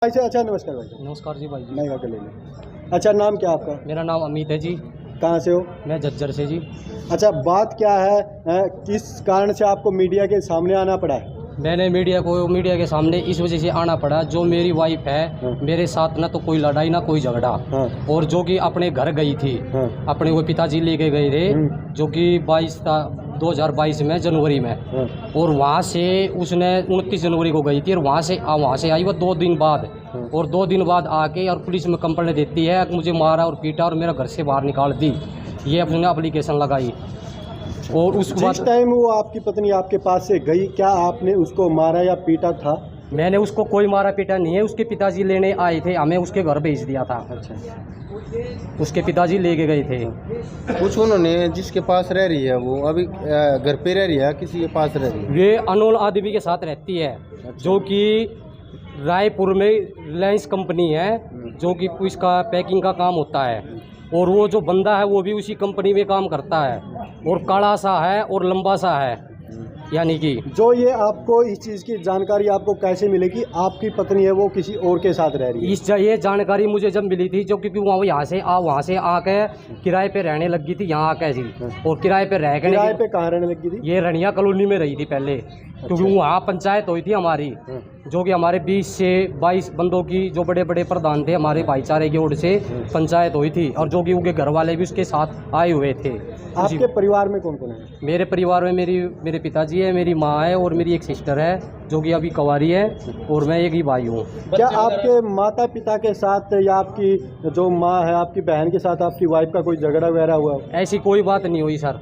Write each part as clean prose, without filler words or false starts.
भाई से अच्छा नमस्कार भाई साहब। नमस्कार जी भाई जी। नहीं का ले लें। अच्छा नाम क्या आपका? मेरा नाम अमित है जी। कहाँ से हो? मैं झज्जर से जी। अच्छा बात क्या है, किस कारण से आपको मीडिया के सामने आना पड़ा है? मैंने मीडिया के सामने इस वजह से आना पड़ा, जो मेरी वाइफ है हाँ। मेरे साथ ना तो कोई लड़ाई ना कोई झगड़ा, हाँ। और जो कि अपने घर गई थी, हाँ। अपने वो पिताजी लेके गए थे, जो कि 2022 में जनवरी में, हाँ। और वहाँ से उसने 29 जनवरी को गई थी, और वहाँ से आई वो 2 दिन बाद, हाँ। और 2 दिन बाद आके और पुलिस में कंप्लेंट देती है कि मुझे मारा और पीटा और मेरा घर से बाहर निकाल दी। ये अपने एप्लीकेशन लगाई, और उसके जिस बाद टाइम वो आपकी पत्नी आपके पास से गई, क्या आपने उसको मारा या पीटा था? मैंने उसको कोई मारा पीटा नहीं है। उसके पिताजी लेने आए थे, हमें उसके घर भेज दिया था। अच्छा। उसके पिताजी लेके गए थे। कुछ उन्होंने जिसके पास रह रही है वो अभी घर पे रह रही है, किसी के पास रह रही है? ये अनोल आदमी के साथ रहती है, जो कि रायपुर में रिलायंस कंपनी है, जो कि इसका पैकिंग का काम होता है, और वो जो बंदा है वो भी उसी कंपनी में काम करता है, और काला सा है और लंबा सा है। यानी कि जो ये आपको इस चीज़ की जानकारी आपको कैसे मिली कि आपकी पत्नी है वो किसी और के साथ रह रही है? ये जानकारी मुझे जब मिली थी, जो क्योंकि वहाँ से आके किराए पे रहने लगी थी यहाँ आके जी, और किराए पे रह के किराए पे कहाँ रहने लगी थी? ये रनिया कॉलोनी में रही थी पहले, क्योंकि वहाँ पंचायत हुई थी हमारी, जो कि हमारे 20 से 22 बंदों की, जो बड़े बड़े प्रधान थे हमारे भाईचारे की ओर से पंचायत हुई थी, और जो कि उनके घर वाले भी उसके साथ आए हुए थे। आपके परिवार में कौन कौन है? मेरे परिवार में मेरे पिताजी है, मेरी माँ है, और मेरी एक सिस्टर है जो कि अभी कुंवारी है, और मैं एक ही भाई हूँ। क्या आपके माता पिता के साथ या आपकी जो माँ है आपकी बहन के साथ आपकी वाइफ का कोई झगड़ा वगैरह हुआ? ऐसी कोई बात नहीं हुई सर,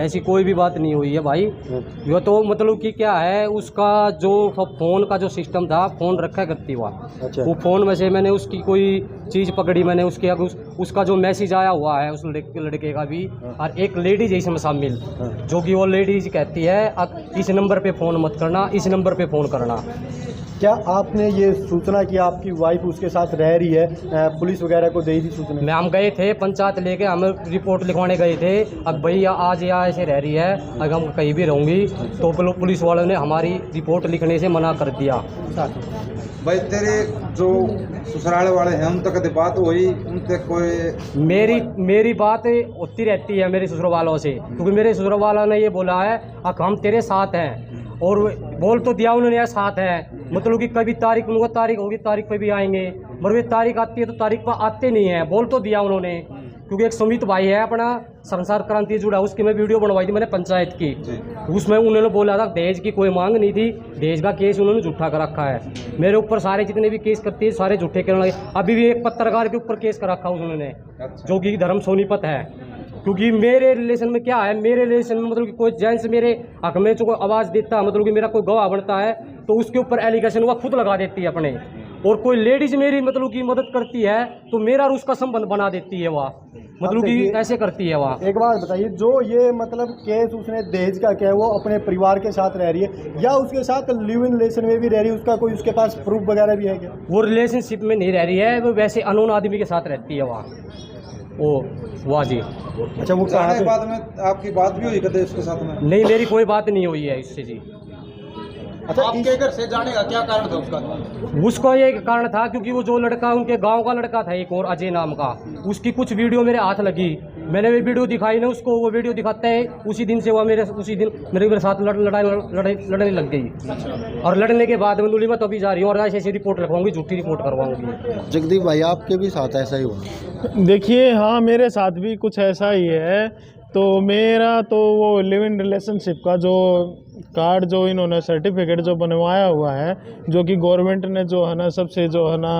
ऐसी कोई भी बात नहीं हुई है भाई। ये तो मतलब कि क्या है, उसका जो फ़ोन का जो सिस्टम था, फ़ोन रखा करती हुआ। अच्छा। वो फ़ोन में से मैंने उसकी कोई चीज़ पकड़ी, मैंने उसके उसका जो मैसेज आया हुआ है उस लड़के का भी, और एक लेडीज है इसमें शामिल, जो कि वो लेडीज कहती है अब इस नंबर पे फ़ोन मत करना, इस नंबर पे फ़ोन करना। क्या आपने ये सूचना कि आपकी वाइफ उसके साथ रह रही है पुलिस वगैरह को दी थी सूचना? मैं हम गए थे पंचायत लेके, हम रिपोर्ट लिखवाने गए थे। अब भैया आज या ऐसे रह रही है, अगर हम कहीं भी रहूँगी तो पुलिस वालों ने हमारी रिपोर्ट लिखने से मना कर दिया। भाई तेरे जो ससुराल वाले हैं उन तक बात हुई, उनसे कोई? मेरी बात होती रहती है मेरे ससुर वालों से, क्योंकि मेरे ससुर वालों ने ये बोला है अब हम तेरे साथ हैं, और बोल तो दिया उन्होंने साथ है, मतलब कि कभी तारीख उनको तारीख होगी, तारीख पे भी आएंगे, मगर वे तारीख आती है तो तारीख पर आते नहीं है। बोल तो दिया उन्होंने, क्योंकि एक सुमित भाई है अपना संसार क्रांति जुड़ा, उसकी मैं वीडियो बनवाई थी मैंने पंचायत की, उसमें उन्होंने बोला था दहेज की कोई मांग नहीं थी, दहेज का केस उन्होंने झूठा कर रखा है। मेरे ऊपर सारे जितने भी केस करते हैं सारे झूठे करने लगे। अभी भी एक पत्रकार के ऊपर केस कर रखा उन्होंने, जो कि धर्म सोनीपत है, क्योंकि मेरे रिलेशन में क्या है, मेरे रिलेशन में मतलब कि कोई जेंट्स मेरे हक में जो कोई आवाज़ देता है, मतलब कि मेरा कोई गवाह बनता है, तो उसके ऊपर एलिगेशन वह खुद लगा देती है अपने, और कोई लेडीज मेरी मतलब की मदद करती है तो मेरा और उसका संबंध बना देती है, वह मतलब कि ऐसे करती है वह। एक बात बताइए, जो ये मतलब केस उसने दहेज का क्या है, वो अपने परिवार के साथ रह रही है या उसके साथ लिव इन रिलेशन में भी रह रही है? उसका कोई उसके पास प्रूफ वगैरह भी है क्या? वो रिलेशनशिप में नहीं रह रही है, वो वैसे अनोन आदमी के साथ रहती है वहाँ, वो वाह जी। अच्छा, वो जाने के बाद में आपकी बात भी हुई कभी उसके साथ में? नहीं, मेरी कोई बात नहीं हुई है इससे जी। अच्छा, आपके घर से जाने का क्या कारण था उसका? उसका ये कारण था क्योंकि वो जो लड़का उनके गांव का लड़का था एक और अजय नाम का, उसकी कुछ वीडियो मेरे हाथ लगी, मैंने वो वीडियो दिखाई ना उसको, वो वीडियो दिखाते हैं उसी दिन से वह उसी दिन मेरे साथ लड़ने लग गई, और लड़ने के बाद मैं मैं तो अभी जा रही हूँ और ऐसे रिपोर्ट लिखवाऊंगी, झूठी रिपोर्ट करवाऊंगी। जगदीप भाई आपके भी साथ ऐसा ही हुआ? देखिए हाँ, मेरे साथ भी कुछ ऐसा ही है। तो मेरा तो वो लिव इन रिलेशनशिप का जो कार्ड जो इन्होंने सर्टिफिकेट जो बनवाया हुआ है, जो कि गवर्नमेंट ने जो है ना सबसे जो है ना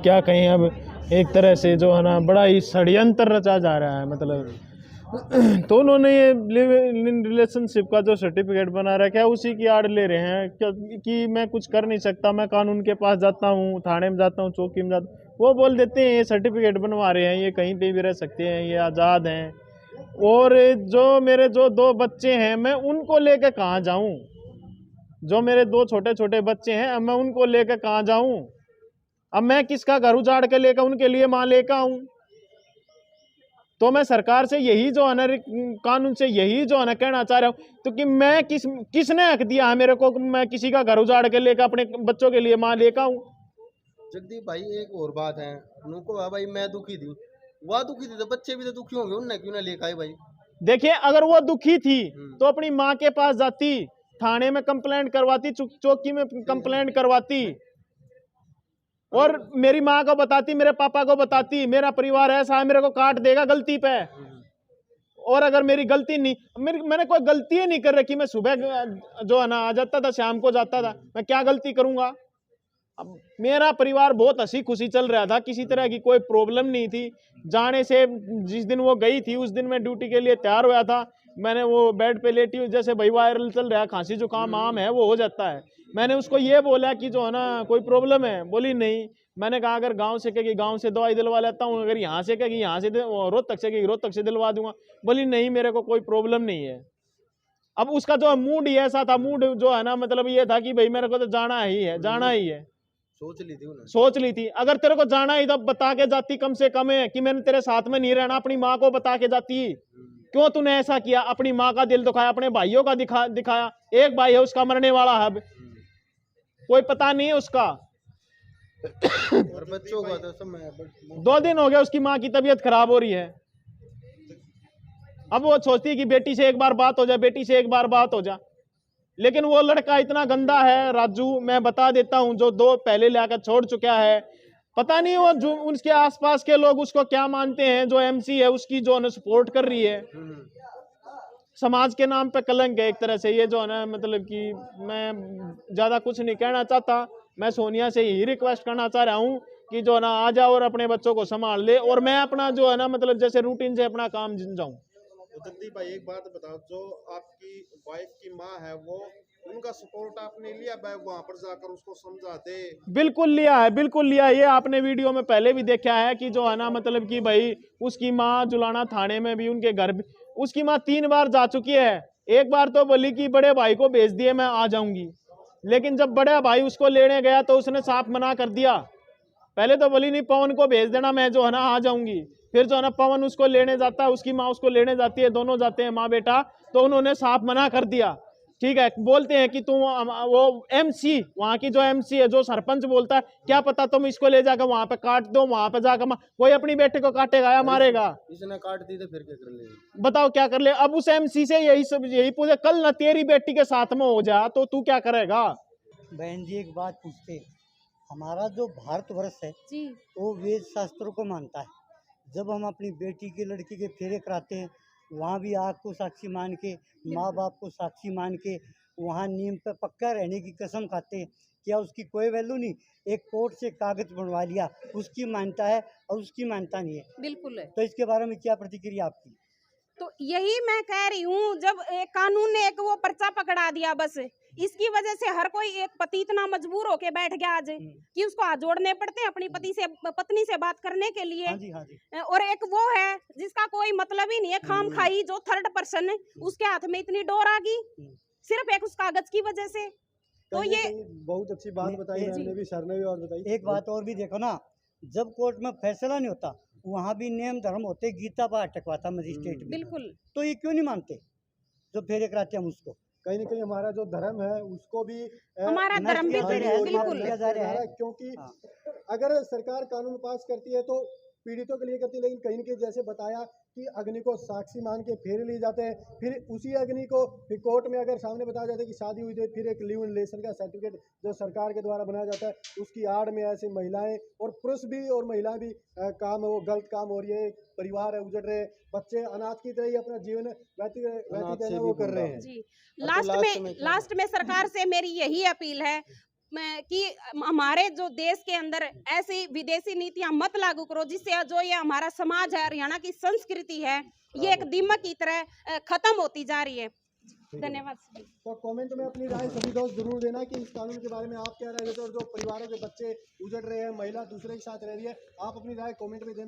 क्या कहें, अब एक तरह से जो है ना बड़ा ही षड्यंत्र रचा जा रहा है मतलब तो उन्होंने ये लिव इन रिलेशनशिप का जो सर्टिफिकेट बना रखा है उसी की आड़ ले रहे हैं कि मैं कुछ कर नहीं सकता, मैं कानून के पास जाता हूँ, थाने में जाता हूँ, चौकी में जाता हूँ, वो बोल देते हैं ये सर्टिफिकेट बनवा रहे हैं, ये कहीं पे भी रह सकते हैं, ये आज़ाद हैं। और जो मेरे जो 2 बच्चे हैं मैं उनको लेकर कहाँ जाऊँ? जो मेरे 2 छोटे छोटे बच्चे हैं अब मैं उनको लेकर कहाँ जाऊँ? अब मैं किसका घर उजाड़ के लेकर उनके लिए माँ लेकर आऊँ? तो मैं सरकार से यही जो है ना, कानून से यही जो है ना कहना चाह रहा हूँ, तो कि मैं किसने हक दिया है मेरे को मैं किसी का घर उजाड़ के लेकर अपने बच्चों के लिए माँ लेकर आऊँ? जगदीप भाई एक और बात है, उनको भाई मैं दुखी थी, वह दुखी थी तो बच्चे भी तो दुखी होंगे, उनने क्यों ना लेकर आए भाई। देखिए अगर वो दुखी थी तो अपनी माँ के पास जाती, थाने में कंप्लेंट करवाती, चौकी में कंप्लेंट करवाती और मेरी माँ को बताती, मेरे पापा को बताती, मेरा परिवार ऐसा है, मेरे को काट देगा गलती पे। और अगर मेरी गलती नहीं, मैंने कोई गलती ही नहीं कर रखी, मैं सुबह जो है ना आ जाता था, शाम को जाता था, मैं क्या गलती करूंगा। अब मेरा परिवार बहुत हंसी खुशी चल रहा था, किसी तरह की कोई प्रॉब्लम नहीं थी। जाने से जिस दिन वो गई थी उस दिन मैं ड्यूटी के लिए तैयार हुआ था, मैंने वो बेड पे लेटी हुई, जैसे भाई वायरल चल रहा है, खांसी जुकाम आम है वो हो जाता है। मैंने उसको ये बोला कि जो है ना कोई प्रॉब्लम है, बोली नहीं। मैंने कहा अगर गांव से कहेगी गांव से दवाई दिलवा लेता हूँ, अगर यहाँ से कहेगी यहाँ से, रोहतक से कहेगी रोहतक से दिलवा दूंगा। बोली नहीं मेरे को कोई प्रॉब्लम नहीं है। अब उसका जो मूड ही ऐसा था, मूड जो है ना मतलब ये था कि भाई मेरे को तो जाना ही है, जाना ही है। सोच ली थी अगर तेरे को जाना ही तो बता के जाती, कम से कम है कि मैंने तेरे साथ में नहीं रहना, अपनी माँ को बता के जाती। क्यों तूने ऐसा किया, अपनी माँ का दिल दुखाया, अपने भाइयों का दिखाया। एक भाई है उसका मरने वाला है, अब कोई पता नहीं है उसका। और बच्चों का तो समय 2 दिन हो गया उसकी माँ की तबीयत खराब हो रही है। अब वो सोचती है कि बेटी से एक बार बात हो जाए, बेटी से एक बार बात हो जाए, लेकिन वो लड़का इतना गंदा है राजू, मैं बता देता हूं, जो 2 पहले लाकर छोड़ चुका है। पता नहीं वो जो उसके आसपास के लोग उसको क्या मानते हैं, जो एमसी है उसकी जो है सपोर्ट कर रही है। समाज के नाम पे कलंक है एक तरह से ये जो है ना, मतलब कि मैं ज्यादा कुछ नहीं कहना चाहता। मैं सोनिया से यही रिक्वेस्ट करना चाह रहा हूँ कि जो है ना आ जाओ और अपने बच्चों को संभाल ले, और मैं अपना जो है ना मतलब जैसे रूटीन से अपना काम जाऊँ। जगदीप भाई एक बात बताओ, जो आपकी वाइफ की माँ है वो उनका सपोर्ट आपने लिया वहां पर जाकर उसको समझाते? बिल्कुल लिया है, बिल्कुल लिया है। ये आपने वीडियो में पहले भी देखा है कि जो है ना मतलब कि भाई उसकी माँ जुलाना थाने में भी, उनके घर भी उसकी माँ 3 बार जा चुकी है। एक बार तो बोली कि बड़े भाई को भेज दिए मैं आ जाऊंगी, लेकिन जब बड़ा भाई उसको लेने गया तो उसने साफ मना कर दिया। पहले तो बोली नहीं पवन को भेज देना, मैं जो है ना आ जाऊंगी। फिर जो है ना पवन उसको लेने जाता है, उसकी माँ उसको लेने जाती है, दोनों जाते हैं माँ बेटा, तो उन्होंने साफ मना कर दिया। ठीक है, बोलते हैं कि तुम वो एमसी, वहां की जो एमसी है, जो सरपंच बोलता है क्या पता तुम इसको ले जाकर वहां पे काट दो, वहां पे जाकर कोई अपनी बेटे को काटेगा या मारेगा। इसने काट दी तो फिर क्या कर ले, बताओ क्या कर ले। अब उस एमसी से यही पूछे, कल ना तेरी बेटी के साथ में हो जा तो तू क्या करेगा। बहन जी एक बात पूछते, हमारा जो भारतवर्ष है जी वो वेद शास्त्रों को मानता है। जब हम अपनी बेटी के लड़की के फेरे कराते हैं, वहाँ भी आग को साक्षी मान के, माँ बाप को साक्षी मान के, वहाँ नीम पे पक्का रहने की कसम खाते हैं। क्या उसकी कोई वैल्यू नहीं? एक कोर्ट से कागज बनवा लिया, उसकी मान्यता है और उसकी मान्यता नहीं है। बिल्कुल है। तो इसके बारे में क्या प्रतिक्रिया आपकी? तो यही मैं कह रही हूँ, जब एक कानून ने एक वो पर्चा पकड़ा दिया, बस इसकी वजह से हर कोई एक पति इतना मजबूर होके बैठ गया आज कि उसको हाथ जोड़ने पड़ते हैं अपनी पत्नी से बात करने के लिए। हाँ जी, हाँ जी। और एक वो है जिसका कोई मतलब ही नहीं है, खाम खाई जो थर्ड पर्सन है, उसके हाथ में इतनी डोर आ गई सिर्फ एक उस कागज की वजह से। तो ये बहुत अच्छी बात बताई मैंने भी, सर ने भी और बताई। एक बात और भी देखो ना, जब कोर्ट में फैसला नहीं होता वहाँ भी नियम धर्म होते, गीता पाठ टकवाता मजिस्ट्रेट में। बिल्कुल। तो ये क्यों नहीं मानते जो फेरे कराते हम उसको? कहीं ना कहीं हमारा जो धर्म है उसको भी हमारा धर्म भी बिल्कुल किया जा रहा है। क्योंकि अगर सरकार कानून पास करती है तो पीड़ितों के लिए करती है, लेकिन कहीं ना कहीं जैसे बताया कि अग्नि को साक्षी मान के फेरे लिए जाते हैं, फिर उसी अग्नि को फिर कोर्ट में अगर सामने बताया जाता है कि शादी हुई थी, फिर एक लिव इन रिलेशन का सर्टिफिकेट जो सरकार के द्वारा बनाया जाता है, उसकी आड़ में ऐसी महिलाएं और पुरुष भी और महिलाएं भी काम वो गलत काम हो रही है, परिवार है उजड़ रहे हैं, बच्चे अनाथ की तरह ही अपना जीवन व्यतीत वो कर रहे हैं। जी लास्ट में सरकार से मेरी यही अपील है कि हमारे जो देश के अंदर ऐसी विदेशी नीतियां मत लागू करो जिससे जो ये हमारा समाज है, हरियाणा की संस्कृति है, ये एक दीमक की तरह खत्म होती जा रही है। धन्यवाद। तो कमेंट में अपनी राय सभी दोस्त जरूर देना कि इस कानून के बारे में आप क्या राय देते हो, और जो परिवारों के बच्चे उजड़ रहे हैं, महिला दूसरे के साथ रह रही है, आप अपनी राय कमेंट में देना।